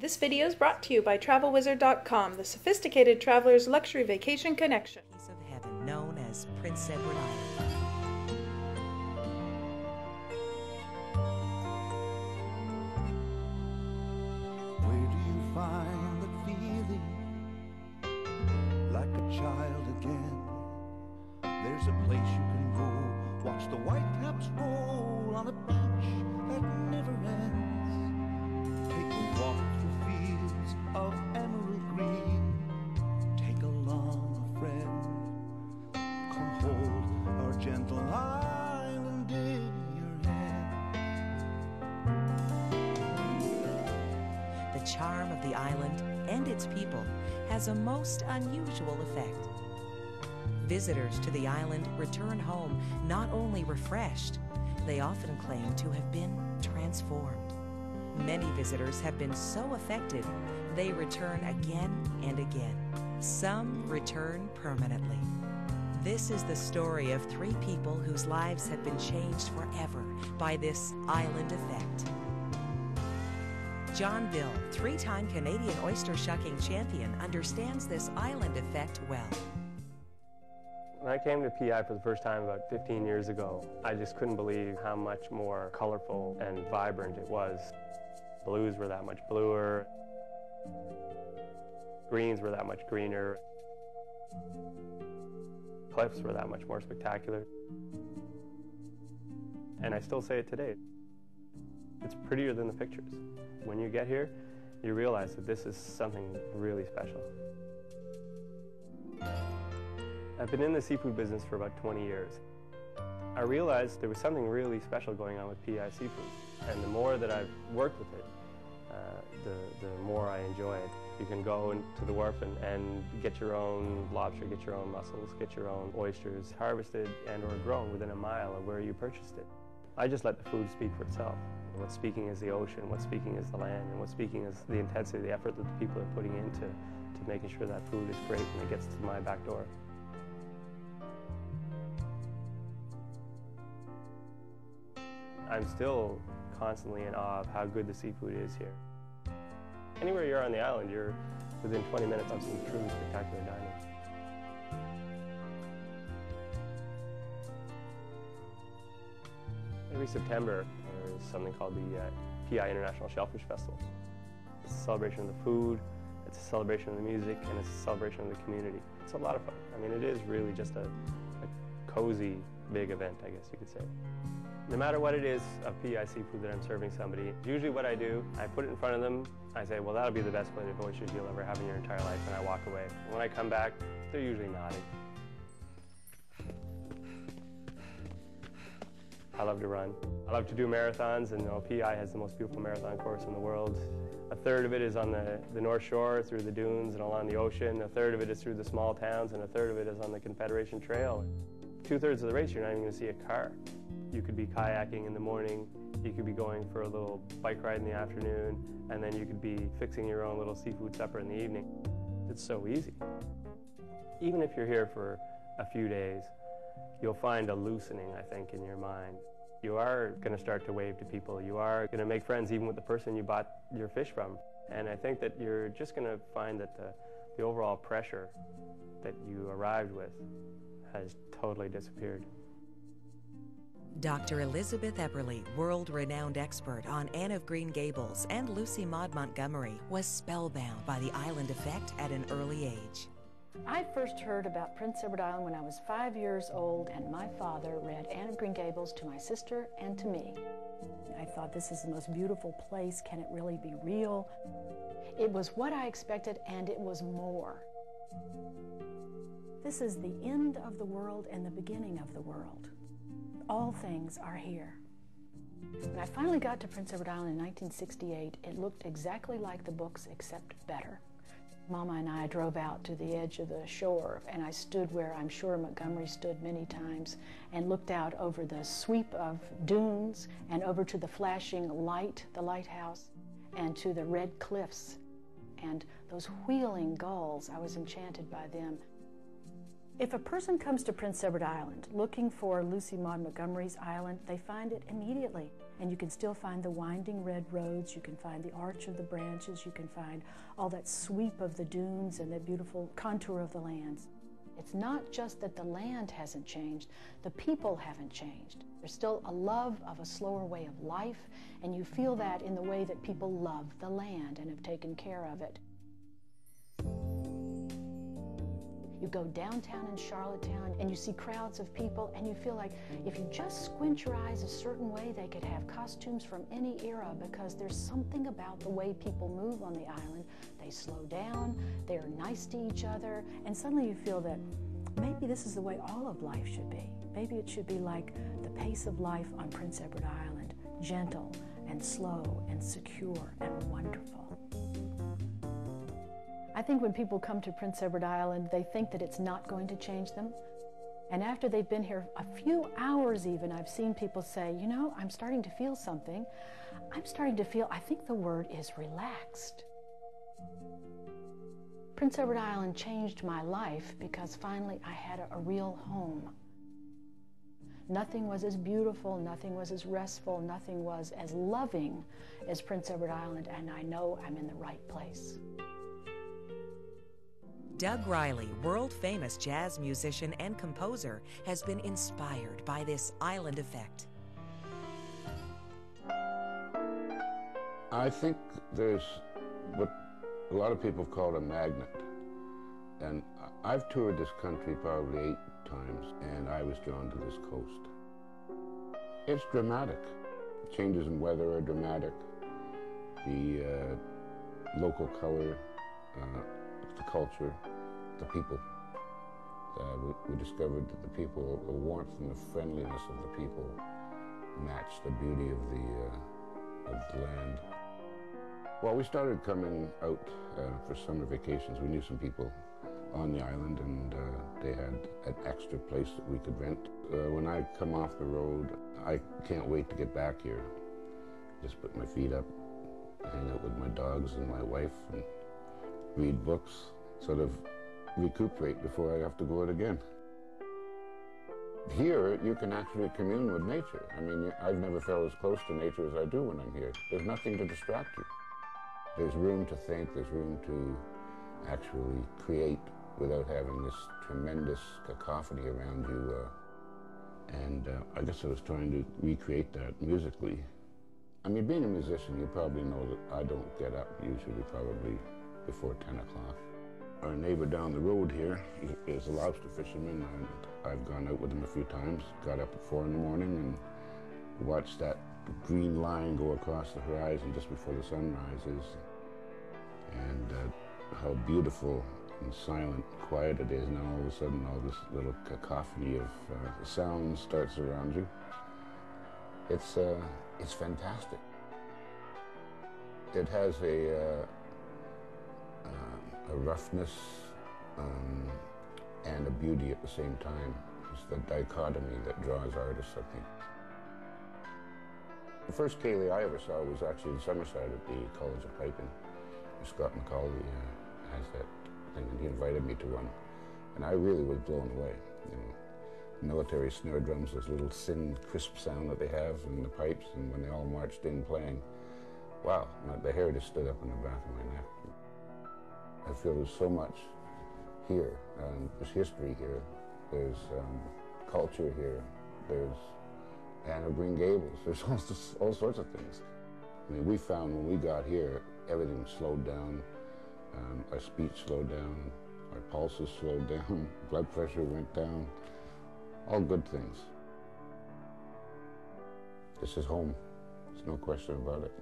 This video is brought to you by TravelWizard.com, the sophisticated traveler's luxury vacation connection. Piece of heaven known as Prince Edward Island. Where do you find the feeling like a child again? There's a place you can go, watch the white caps roll on a beach that never ends. Take a walk through fields of emerald green. Take along a friend. Come hold our gentle island in your hand. The charm of the island and its people has a most unusual effect. Visitors to the island return home not only refreshed, they often claim to have been transformed. Many visitors have been so affected, they return again and again. Some return permanently. This is the story of three people whose lives have been changed forever by this island effect. John Bill, three-time Canadian oyster shucking champion, understands this island effect well. When I came to PEI for the first time about 15 years ago, I just couldn't believe how much more colorful and vibrant it was. Blues were that much bluer. Greens were that much greener. Cliffs were that much more spectacular. And I still say it today. It's prettier than the pictures. When you get here, you realize that this is something really special. I've been in the seafood business for about 20 years. I realized there was something really special going on with PEI Seafood. And the more that I've worked with it, the more I enjoy it. You can go to the wharf and get your own lobster, get your own mussels, get your own oysters harvested and or grown within a mile of where you purchased it. I just let the food speak for itself. What's speaking is the ocean, what's speaking is the land, and what's speaking is the intensity, the effort that the people are putting into making sure that food is great when it gets to my back door. I'm still constantly in awe of how good the seafood is here. Anywhere you're on the island, you're within 20 minutes of some truly spectacular dining. Every September, there's something called the PEI International Shellfish Festival. It's a celebration of the food, it's a celebration of the music, and it's a celebration of the community. It's a lot of fun. I mean, it is really just a cozy, big event, I guess you could say. No matter what it is of PEI seafood that I'm serving somebody, usually what I do, I put it in front of them, I say, well, that'll be the best plate of oysters you'll ever have in your entire life, and I walk away. When I come back, they're usually nodding. I love to run. I love to do marathons, and PEI has the most beautiful marathon course in the world. A third of it is on the North Shore, through the dunes and along the ocean. A third of it is through the small towns, and a third of it is on the Confederation Trail. 2/3 of the race, you're not even going to see a car. You could be kayaking in the morning, you could be going for a little bike ride in the afternoon, and then you could be fixing your own little seafood supper in the evening. It's so easy. Even if you're here for a few days, you'll find a loosening, I think, in your mind. You are going to start to wave to people. You are going to make friends even with the person you bought your fish from. And I think that you're just going to find that the overall pressure that you arrived with has totally disappeared. Dr. Elizabeth Epperly, world-renowned expert on Anne of Green Gables and Lucy Maud Montgomery, was spellbound by the island effect at an early age. I first heard about Prince Edward Island when I was 5 years old, and my father read Anne of Green Gables to my sister and to me. I thought, this is the most beautiful place. Can it really be real? It was what I expected, and it was more. This is the end of the world and the beginning of the world. All things are here. When I finally got to Prince Edward Island in 1968, it looked exactly like the books, except better. Mama and I drove out to the edge of the shore, and I stood where I'm sure Montgomery stood many times and looked out over the sweep of dunes and over to the flashing light, the lighthouse, and to the red cliffs and those wheeling gulls. I was enchanted by them. If a person comes to Prince Edward Island looking for Lucy Maud Montgomery's island, they find it immediately. And you can still find the winding red roads, you can find the arch of the branches, you can find all that sweep of the dunes and the beautiful contour of the lands. It's not just that the land hasn't changed, the people haven't changed. There's still a love of a slower way of life, and you feel that in the way that people love the land and have taken care of it. You go downtown in Charlottetown and you see crowds of people and you feel like if you just squint your eyes a certain way, they could have costumes from any era, because there's something about the way people move on the island. They slow down, they're nice to each other, and suddenly you feel that maybe this is the way all of life should be. Maybe it should be like the pace of life on Prince Edward Island, gentle and slow and secure and wonderful. I think when people come to Prince Edward Island, they think that it's not going to change them. And after they've been here a few hours even, I've seen people say, you know, I'm starting to feel something. I'm starting to feel, I think the word is relaxed. Prince Edward Island changed my life because finally I had a real home. Nothing was as beautiful, nothing was as restful, nothing was as loving as Prince Edward Island, and I know I'm in the right place. Doug Riley, world-famous jazz musician and composer, has been inspired by this island effect. I think there's what a lot of people have called a magnet. And I've toured this country probably 8 times, and I was drawn to this coast. It's dramatic. Changes in weather are dramatic. The local color, the culture, the people. We discovered that the people, the warmth and the friendliness of the people matched the beauty of the land. Well, we started coming out for summer vacations. We knew some people on the island, and they had an extra place that we could rent. When I come off the road, I can't wait to get back here. Just put my feet up, hang out with my dogs and my wife, and read books, sort of recuperate before I have to go out again. Here, you can actually commune with nature. I mean, I've never felt as close to nature as I do when I'm here. There's nothing to distract you. There's room to think, there's room to actually create without having this tremendous cacophony around you. I guess I was trying to recreate that musically. I mean, being a musician, you probably know that I don't get up usually probably before 10 o'clock. Our neighbor down the road here is a lobster fisherman, and I've gone out with him a few times. Got up at 4 in the morning and watched that green line go across the horizon just before the sun rises, and how beautiful and silent and quiet it is. Now all of a sudden all this little cacophony of sound starts around you. It's fantastic. It has a roughness and a beauty at the same time. It's the dichotomy that draws artists, I think. The first ceilidh I ever saw was actually in Summerside at the College of Piping. Scott McCauley has that thing, and he invited me to one. And I really was blown away. You know, military snare drums, this little thin, crisp sound that they have in the pipes, and when they all marched in playing, wow, the hair just stood up on the back of my neck. I feel there's so much here. There's history here. There's culture here. There's Anne of Green Gables. There's all sorts of things. I mean, we found when we got here, everything slowed down. Our speech slowed down. Our pulses slowed down. Blood pressure went down. All good things. This is home. There's no question about it.